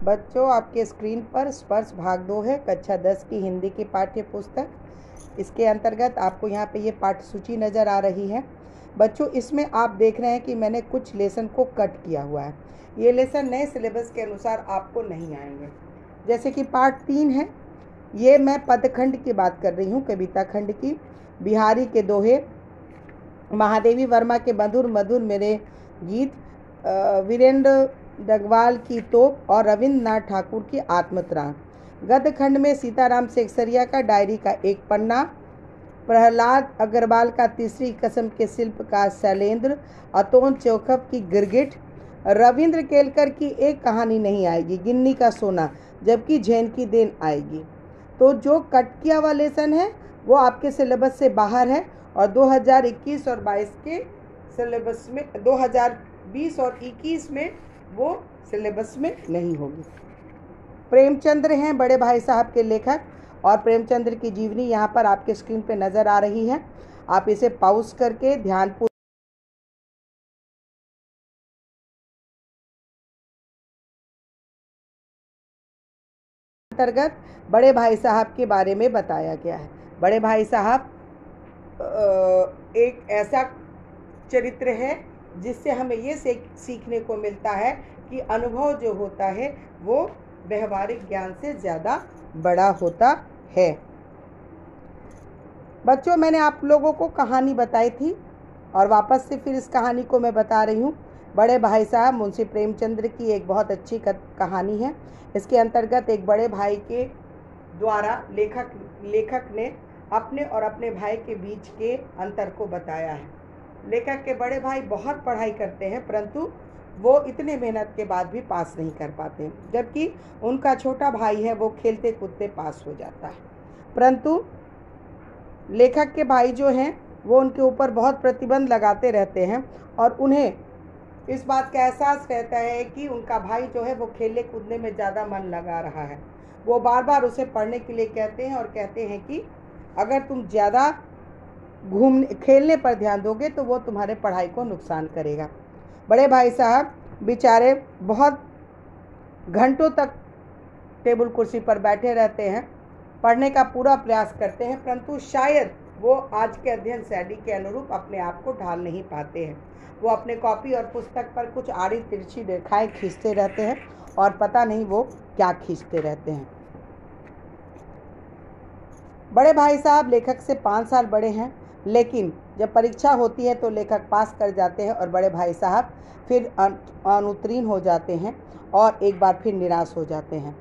बच्चों, आपके स्क्रीन पर स्पर्श भाग 2 है, कक्षा 10 की हिंदी की पाठ्य पुस्तक। इसके अंतर्गत आपको यहाँ पे ये पाठ्य सूची नज़र आ रही है। बच्चों, इसमें आप देख रहे हैं कि मैंने कुछ लेसन को कट किया हुआ है। ये लेसन नए सिलेबस के अनुसार आपको नहीं आएंगे। जैसे कि पार्ट 3 है, ये मैं पदखंड की बात कर रही हूँ, कविता खंड की। बिहारी के दोहे, महादेवी वर्मा के मधुर मधुर मेरे गीत, वीरेंद्र डगवाल की तोप और रविंद्रनाथ ठाकुर की आत्मत्राण। गद्य खंड में सीताराम सेक्सरिया का डायरी का एक पन्ना, प्रहलाद अग्रवाल का तीसरी कसम के शिल्पकार शैलेंद्र, अतोन चौखफ की गिरगिट, रविंद्र केलकर की एक कहानी नहीं आएगी, गिन्नी का सोना, जबकि जैन की देन आएगी। तो जो कट किया हुआ लेसन है वो आपके सिलेबस से बाहर है और 2021 और 22 के सिलेबस में, 2020 और 21 में वो सिलेबस में नहीं होगी। प्रेमचंद्र हैं बड़े भाई साहब के लेखक, और प्रेमचंद्र की जीवनी यहाँ पर आपके स्क्रीन पे नज़र आ रही है। आप इसे पॉज करके ध्यानपूर्वक अंतर्गत बड़े भाई साहब के बारे में बताया गया है। बड़े भाई साहब एक ऐसा चरित्र है जिससे हमें ये सीखने को मिलता है कि अनुभव जो होता है वो व्यवहारिक ज्ञान से ज़्यादा बड़ा होता है। बच्चों, मैंने आप लोगों को कहानी बताई थी और वापस से फिर इस कहानी को मैं बता रही हूँ। बड़े भाई साहब मुंशी प्रेमचंद्र की एक बहुत अच्छी कहानी है। इसके अंतर्गत एक बड़े भाई के द्वारा लेखक ने अपने और अपने भाई के बीच के अंतर को बताया है। लेखक के बड़े भाई बहुत पढ़ाई करते हैं, परंतु वो इतने मेहनत के बाद भी पास नहीं कर पाते, जबकि उनका छोटा भाई है वो खेलते कूदते पास हो जाता है। परंतु लेखक के भाई जो हैं वो उनके ऊपर बहुत प्रतिबंध लगाते रहते हैं और उन्हें इस बात का एहसास रहता है कि उनका भाई जो है वो खेलने कूदने में ज़्यादा मन लगा रहा है। वो बार बार उसे पढ़ने के लिए कहते हैं और कहते हैं कि अगर तुम ज़्यादा खेलने पर ध्यान दोगे तो वो तुम्हारे पढ़ाई को नुकसान करेगा। बड़े भाई साहब बेचारे बहुत घंटों तक टेबल कुर्सी पर बैठे रहते हैं, पढ़ने का पूरा प्रयास करते हैं, परंतु शायद वो आज के अध्ययन शैली के अनुरूप अपने आप को ढाल नहीं पाते हैं। वो अपने कॉपी और पुस्तक पर कुछ आड़ी तिरछी रेखाएं खींचते रहते हैं और पता नहीं वो क्या खींचते रहते हैं। बड़े भाई साहब लेखक से 5 साल बड़े हैं, लेकिन जब परीक्षा होती है तो लेखक पास कर जाते हैं और बड़े भाई साहब फिर अनुत्तीर्ण हो जाते हैं और एक बार फिर निराश हो जाते हैं।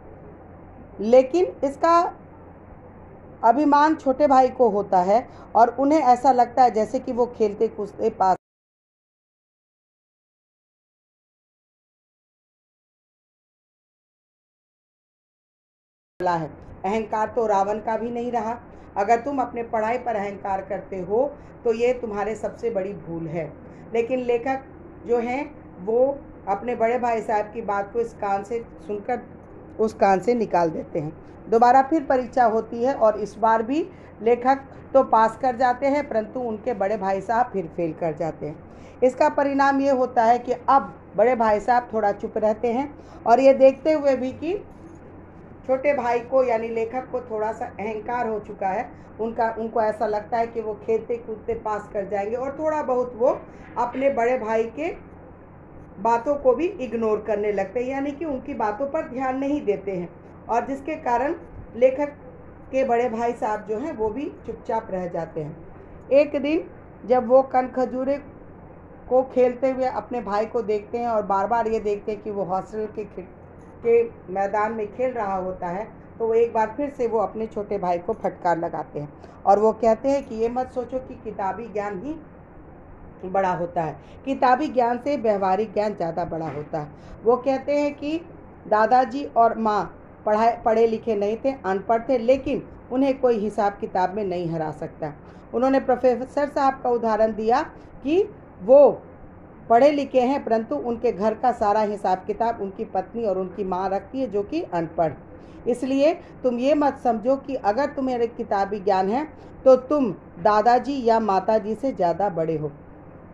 लेकिन इसका अभिमान छोटे भाई को होता है और उन्हें ऐसा लगता है जैसे कि वो खेलते कूदते पास है। अहंकार तो रावण का भी नहीं रहा। अगर तुम अपने पढ़ाई पर अहंकार करते हो तो ये तुम्हारे सबसे बड़ी भूल है। लेकिन लेखक जो हैं वो अपने बड़े भाई साहब की बात को इस कान से सुनकर उस कान से निकाल देते हैं। दोबारा फिर परीक्षा होती है और इस बार भी लेखक तो पास कर जाते हैं, परंतु उनके बड़े भाई साहब फिर फेल कर जाते हैं। इसका परिणाम ये होता है कि अब बड़े भाई साहब थोड़ा चुप रहते हैं और ये देखते हुए भी कि छोटे भाई को यानी लेखक को थोड़ा सा अहंकार हो चुका है, उनको ऐसा लगता है कि वो खेलते कूदते पास कर जाएंगे और थोड़ा बहुत वो अपने बड़े भाई के बातों को भी इग्नोर करने लगते हैं, यानी कि उनकी बातों पर ध्यान नहीं देते हैं, और जिसके कारण लेखक के बड़े भाई साहब जो हैं वो भी चुपचाप रह जाते हैं। एक दिन जब वो कन खजूरे को खेलते हुए अपने भाई को देखते हैं और बार बार ये देखते हैं कि वो हॉस्टल के मैदान में खेल रहा होता है, तो वो एक बार फिर से वो अपने छोटे भाई को फटकार लगाते हैं और वो कहते हैं कि ये मत सोचो कि किताबी ज्ञान ही बड़ा होता है, किताबी ज्ञान से व्यवहारिक ज्ञान ज़्यादा बड़ा होता है। वो कहते हैं कि दादाजी और माँ पढ़े लिखे नहीं थे, अनपढ़ थे, लेकिन उन्हें कोई हिसाब किताब में नहीं हरा सकता। उन्होंने प्रोफेसर साहब का उदाहरण दिया कि वो पढ़े लिखे हैं, परंतु उनके घर का सारा हिसाब किताब उनकी पत्नी और उनकी माँ रखती है जो कि अनपढ़। इसलिए तुम ये मत समझो कि अगर तुम्हें किताबी ज्ञान है तो तुम दादाजी या माताजी से ज़्यादा बड़े हो।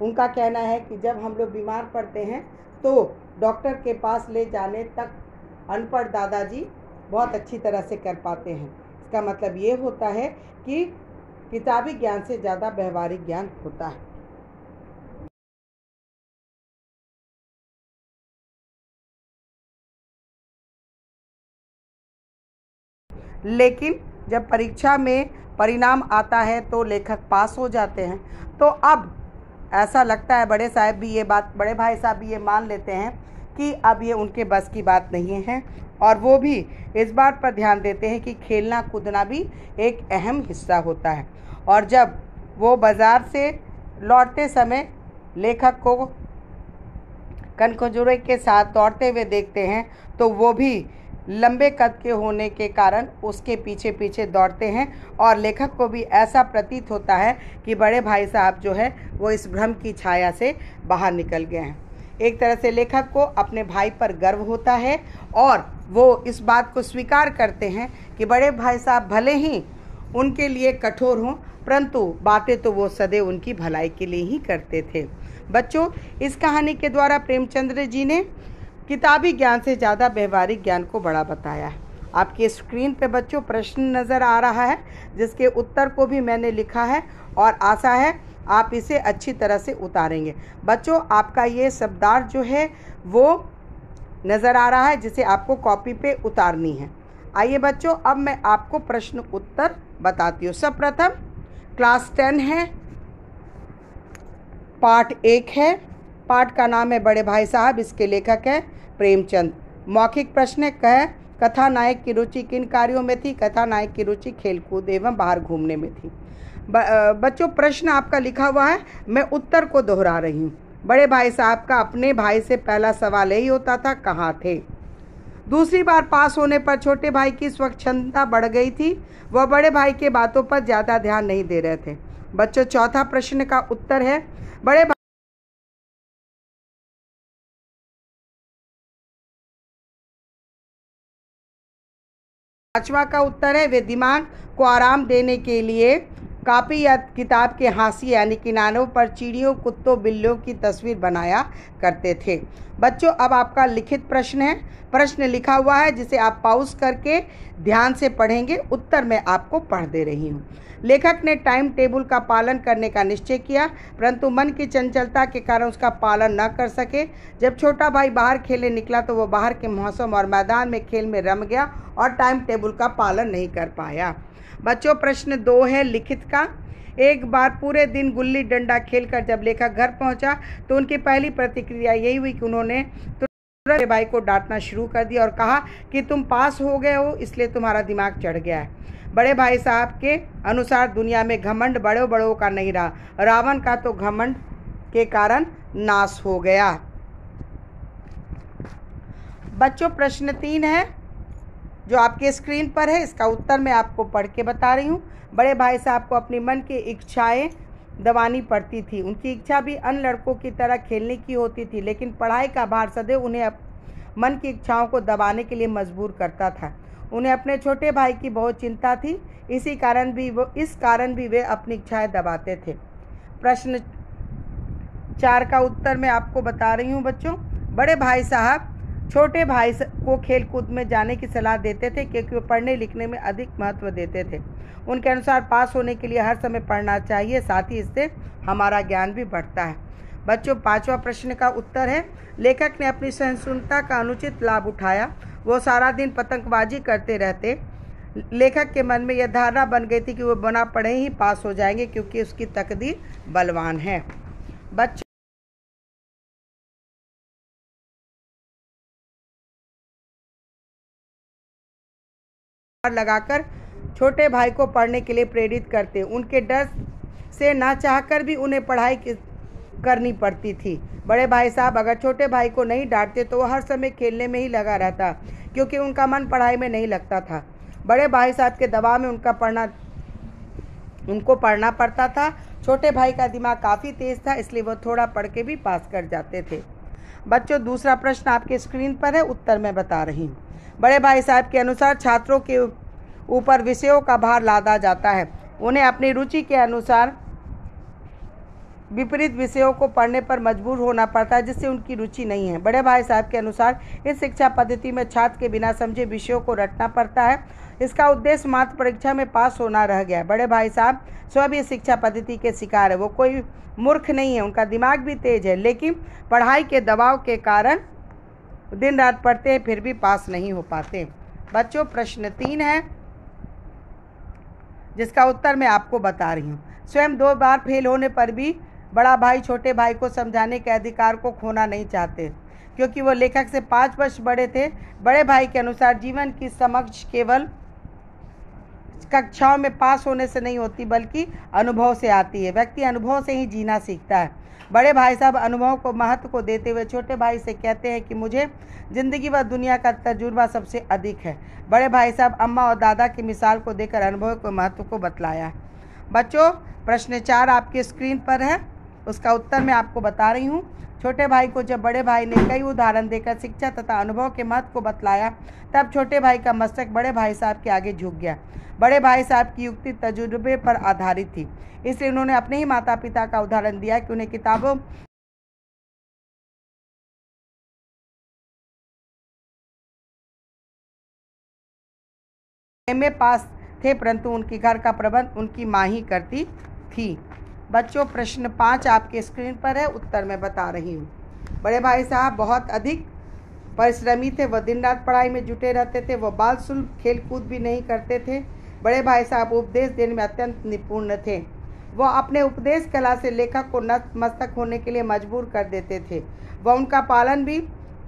उनका कहना है कि जब हम लोग बीमार पड़ते हैं तो डॉक्टर के पास ले जाने तक अनपढ़ दादाजी बहुत अच्छी तरह से कर पाते हैं। इसका मतलब ये होता है कि किताबी ज्ञान से ज़्यादा व्यवहारिक ज्ञान होता है। लेकिन जब परीक्षा में परिणाम आता है तो लेखक पास हो जाते हैं। तो अब ऐसा लगता है बड़े भाई साहब भी ये मान लेते हैं कि अब ये उनके बस की बात नहीं है, और वो भी इस बात पर ध्यान देते हैं कि खेलना कूदना भी एक अहम हिस्सा होता है। और जब वो बाज़ार से लौटते समय लेखक को कनखजूरे के साथ दौड़ते हुए देखते हैं तो वो भी लंबे कद के होने के कारण उसके पीछे पीछे दौड़ते हैं, और लेखक को भी ऐसा प्रतीत होता है कि बड़े भाई साहब जो है वो इस भ्रम की छाया से बाहर निकल गए हैं। एक तरह से लेखक को अपने भाई पर गर्व होता है और वो इस बात को स्वीकार करते हैं कि बड़े भाई साहब भले ही उनके लिए कठोर हों, परंतु बातें तो वो सदैव उनकी भलाई के लिए ही करते थे। बच्चों, इस कहानी के द्वारा प्रेमचंद्र जी ने किताबी ज्ञान से ज़्यादा व्यवहारिक ज्ञान को बड़ा बताया है। आपकी स्क्रीन पे बच्चों प्रश्न नज़र आ रहा है, जिसके उत्तर को भी मैंने लिखा है और आशा है आप इसे अच्छी तरह से उतारेंगे। बच्चों, आपका ये शब्दार्थ जो है वो नज़र आ रहा है, जिसे आपको कॉपी पे उतारनी है। आइए बच्चों, अब मैं आपको प्रश्न उत्तर बताती हूँ। सर्वप्रथम क्लास 10 है, पाठ 1 है। पाठ का नाम है बड़े भाई साहब, इसके लेखक हैं प्रेमचंद। मौखिक प्रश्न है, कथा नायक की रुचि किन कार्यों में थी? कथा नायक की रुचि खेलकूद एवं बाहर घूमने में थी। बच्चों, प्रश्न आपका लिखा हुआ है, मैं उत्तर को दोहरा रही हूँ। बड़े भाई साहब का अपने भाई से पहला सवाल यही होता था, कहाँ थे? दूसरी बार पास होने पर छोटे भाई की स्वच्छंदता बढ़ गई थी, वह बड़े भाई के बातों पर ज़्यादा ध्यान नहीं दे रहे थे। बच्चों, चौथा प्रश्न का उत्तर है, बड़े पांचवा का उत्तर है, वे दिमाग को आराम देने के लिए कॉपी या किताब के हाशिए यानी किनारों पर चिड़ियों, कुत्तों, बिल्लियों की तस्वीर बनाया करते थे। बच्चों, अब आपका लिखित प्रश्न है। प्रश्न लिखा हुआ है, जिसे आप पॉज करके ध्यान से पढ़ेंगे। उत्तर मैं आपको पढ़ दे रही हूँ। लेखक ने टाइम टेबल का पालन करने का निश्चय किया, परंतु मन की चंचलता के कारण उसका पालन न कर सके। जब छोटा भाई बाहर खेलने निकला तो वह बाहर के मौसम और मैदान में खेल में रम गया और टाइम टेबल का पालन नहीं कर पाया। बच्चों, प्रश्न 2 है लिखित का। एक बार पूरे दिन गुल्ली डंडा खेलकर जब लेखक घर पहुंचा तो उनकी पहली प्रतिक्रिया यही हुई कि उन्होंने तुरंत भाई को डांटना शुरू कर दिया और कहा कि तुम पास हो गए हो, इसलिए तुम्हारा दिमाग चढ़ गया है। बड़े भाई साहब के अनुसार दुनिया में घमंड बड़ों बड़ों का नहीं रहा, रावण का तो घमंड के कारण नाश हो गया। बच्चों, प्रश्न 3 है जो आपके स्क्रीन पर है, इसका उत्तर मैं आपको पढ़ के बता रही हूँ। बड़े भाई साहब को अपनी मन की इच्छाएं दबानी पड़ती थी। उनकी इच्छा भी अन्य लड़कों की तरह खेलने की होती थी, लेकिन पढ़ाई का भार सदैव उन्हें मन की इच्छाओं को दबाने के लिए मजबूर करता था। उन्हें अपने छोटे भाई की बहुत चिंता थी, इस कारण भी वे अपनी इच्छाएं दबाते थे। प्रश्न 4 का उत्तर मैं आपको बता रही हूँ। बच्चों, बड़े भाई साहब छोटे भाई को खेल कूद में जाने की सलाह देते थे, क्योंकि वो पढ़ने लिखने में अधिक महत्व देते थे। उनके अनुसार पास होने के लिए हर समय पढ़ना चाहिए, साथ ही इससे हमारा ज्ञान भी बढ़ता है। बच्चों, 5वां प्रश्न का उत्तर है, लेखक ने अपनी सहिष्णुता का अनुचित लाभ उठाया। वो सारा दिन पतंगबाजी करते रहते। लेखक के मन में यह धारणा बन गई थी कि वो बिना पढ़े ही पास हो जाएंगे, क्योंकि उसकी तकदीर बलवान है। बच्चों, लगाकर छोटे भाई को पढ़ने के लिए प्रेरित करते। उनके डर से ना चाहकर भी उन्हें पढ़ाई करनी पड़ती थी। बड़े भाई साहब अगर छोटे भाई को नहीं डांटते तो वह हर समय खेलने में ही लगा रहता, क्योंकि उनका मन पढ़ाई में नहीं लगता था। बड़े भाई साहब के दबाव में उनको पढ़ना पड़ता था। छोटे भाई का दिमाग काफ़ी तेज था, इसलिए वह थोड़ा पढ़ के भी पास कर जाते थे। बच्चों, दूसरा प्रश्न आपके स्क्रीन पर है, उत्तर मैं बता रही हूँ। बड़े भाई साहब के अनुसार छात्रों के ऊपर विषयों का भार लादा जाता है। उन्हें अपनी रुचि के अनुसार विपरीत विषयों को पढ़ने पर मजबूर होना पड़ता है जिससे उनकी रुचि नहीं है। बड़े भाई साहब के अनुसार इस शिक्षा पद्धति में छात्र के बिना समझे विषयों को रटना पड़ता है। इसका उद्देश्य मात्र परीक्षा में पास होना रह गया है। बड़े भाई साहब स्वयं इस शिक्षा पद्धति के शिकार है। वो कोई मूर्ख नहीं है, उनका दिमाग भी तेज है, लेकिन पढ़ाई के दबाव के कारण दिन रात पढ़ते हैं फिर भी पास नहीं हो पाते। बच्चों, प्रश्न 3 है जिसका उत्तर मैं आपको बता रही हूँ। स्वयं 2 बार फेल होने पर भी बड़ा भाई छोटे भाई को समझाने के अधिकार को खोना नहीं चाहते, क्योंकि वो लेखक से 5 वर्ष बड़े थे। बड़े भाई के अनुसार जीवन की समझ केवल कक्षाओं में पास होने से नहीं होती बल्कि अनुभव से आती है। व्यक्ति अनुभव से ही जीना सीखता है। बड़े भाई साहब अनुभव को महत्व को देते हुए छोटे भाई से कहते हैं कि मुझे जिंदगी व दुनिया का तजुर्बा सबसे अधिक है। बड़े भाई साहब अम्मा और दादा की मिसाल को देकर अनुभव के महत्व को बतलाया। बच्चों, प्रश्न 4 आपकी स्क्रीन पर है, उसका उत्तर मैं आपको बता रही हूँ। छोटे भाई को जब बड़े भाई ने कई उदाहरण देकर शिक्षा तथा अनुभव के महत्व को बतलाया तब छोटे भाई का मस्तक बड़े भाई साहब के आगे झुक गया। बड़े भाई साहब की युक्ति तजुर्बे पर आधारित थी, इसलिए उन्होंने अपने ही माता पिता का उदाहरण दिया कि उन्हें किताबों में पास थे, परंतु उनके घर का प्रबंध उनकी माँ ही करती थी। बच्चों, प्रश्न 5 आपके स्क्रीन पर है, उत्तर मैं बता रही हूँ। बड़े भाई साहब बहुत अधिक परिश्रमी थे। वह दिन रात पढ़ाई में जुटे रहते थे। वह बाल सुलभ खेल कूद भी नहीं करते थे। बड़े भाई साहब उपदेश देने में अत्यंत निपुण थे। वह अपने उपदेश कला से लेखक को नतमस्तक होने के लिए मजबूर कर देते थे। वह उनका पालन भी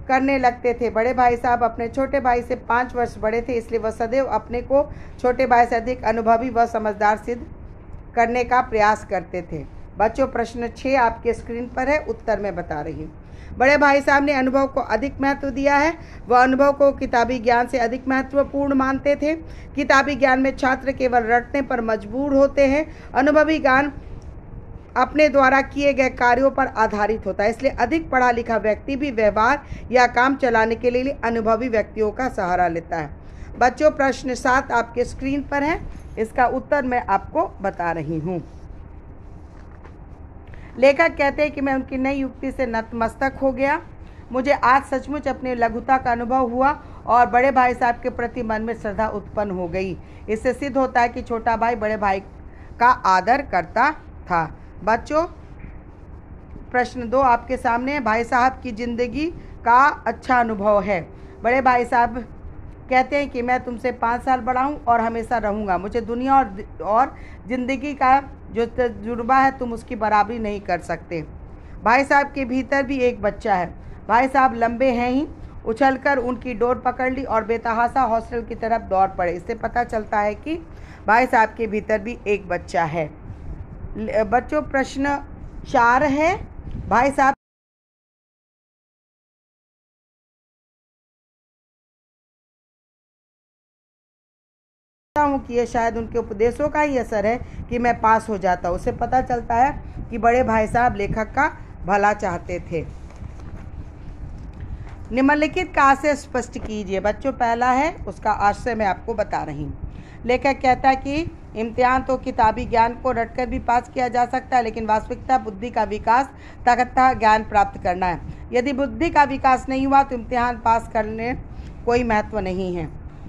करने लगते थे। बड़े भाई साहब अपने छोटे भाई से 5 वर्ष बड़े थे, इसलिए वह सदैव अपने को छोटे भाई से अधिक अनुभवी व समझदार सिद्ध करने का प्रयास करते थे। बच्चों, प्रश्न 6 आपके स्क्रीन पर है, उत्तर मैं बता रही हूँ। बड़े भाई साहब ने अनुभव को अधिक महत्व दिया है। वह अनुभव को किताबी ज्ञान से अधिक महत्वपूर्ण मानते थे। किताबी ज्ञान में छात्र केवल रटने पर मजबूर होते हैं। अनुभवी ज्ञान अपने द्वारा किए गए कार्यों पर आधारित होता है, इसलिए अधिक पढ़ा लिखा व्यक्ति भी व्यवहार या काम चलाने के लिए अनुभवी व्यक्तियों का सहारा लेता है। बच्चों, प्रश्न 7 आपके स्क्रीन पर है, इसका उत्तर मैं आपको बता रही हूँ। लेखक कहते हैं कि मैं उनकी नई युक्ति से नतमस्तक हो गया। मुझे आज सचमुच अपनी लघुता का अनुभव हुआ और बड़े भाई साहब के प्रति मन में श्रद्धा उत्पन्न हो गई। इससे सिद्ध होता है कि छोटा भाई बड़े भाई का आदर करता था। बच्चों, प्रश्न 2 आपके सामने है। भाई साहब की जिंदगी का अच्छा अनुभव है। बड़े भाई साहब कहते हैं कि मैं तुमसे 5 साल बड़ा हूँ और हमेशा रहूँगा। मुझे दुनिया और ज़िंदगी का जो तजुर्बा है तुम उसकी बराबरी नहीं कर सकते। भाई साहब के भीतर भी एक बच्चा है। भाई साहब लंबे हैं ही उछलकर उनकी डोर पकड़ ली और बेतहासा हॉस्टल की तरफ दौड़ पड़े। इससे पता चलता है कि भाई साहब के भीतर भी एक बच्चा है। बच्चों, प्रश्न 4 है। भाई साहब हूँ कि यह शायद उनके उपदेशों का ही असर है कि मैं पास हो जाता हूँ। उससे पता चलता है कि बड़े भाई साहब लेखक का भला चाहते थे। निम्नलिखित का आशय स्पष्ट कीजिए। बच्चों, पहला है, उसका आशय मैं आपको बता रही हूँ। लेखक कहता है कि इम्तिहान तो किताबी ज्ञान को रटकर भी पास किया जा सकता है, लेकिन वास्तविकता बुद्धि का विकास तथा ज्ञान प्राप्त करना है। यदि बुद्धि का विकास नहीं हुआ तो इम्तिहान पास करने कोई महत्व नहीं है।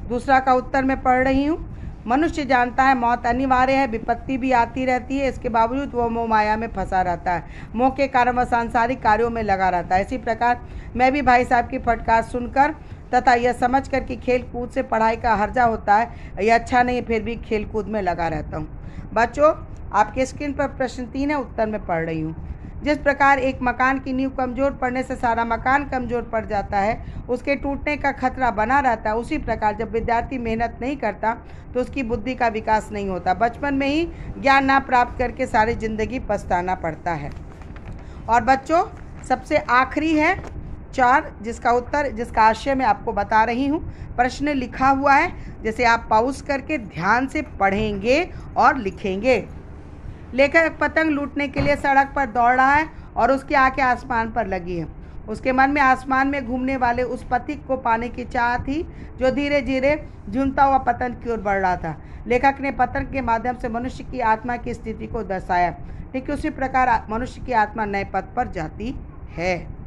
दूसरा का उत्तर मैं पढ़ रही हूँ। मनुष्य जानता है मौत अनिवार्य है, विपत्ति भी आती रहती है, इसके बावजूद वह मोह माया में फंसा रहता है। मोह के कारण वह सांसारिक कार्यों में लगा रहता है। इसी प्रकार मैं भी भाई साहब की फटकार सुनकर तथा यह समझकर कि खेल कूद से पढ़ाई का हर्जा होता है, यह अच्छा नहीं, फिर भी खेल कूद में लगा रहता हूँ। बच्चों, आपके स्क्रीन पर प्रश्न 3 है, उत्तर मैं पढ़ रही हूँ। जिस प्रकार एक मकान की नींव कमजोर पड़ने से सारा मकान कमजोर पड़ जाता है, उसके टूटने का खतरा बना रहता है, उसी प्रकार जब विद्यार्थी मेहनत नहीं करता तो उसकी बुद्धि का विकास नहीं होता। बचपन में ही ज्ञान ना प्राप्त करके सारी जिंदगी पछताना पड़ता है। और बच्चों, सबसे आखिरी है 4, जिसका आशय मैं आपको बता रही हूँ। प्रश्न लिखा हुआ है, जिसे आप पॉज करके ध्यान से पढ़ेंगे और लिखेंगे। लेखक पतंग लूटने के लिए सड़क पर दौड़ रहा है और उसकी आंखें आसमान पर लगी हैं। उसके मन में आसमान में घूमने वाले उस पथिक को पाने की चाह थी जो धीरे धीरे झूमता हुआ पतन की ओर बढ़ रहा था। लेखक ने पतन के माध्यम से मनुष्य की आत्मा की स्थिति को दर्शाया। ठीक उसी प्रकार मनुष्य की आत्मा नए पथ पर जाती है।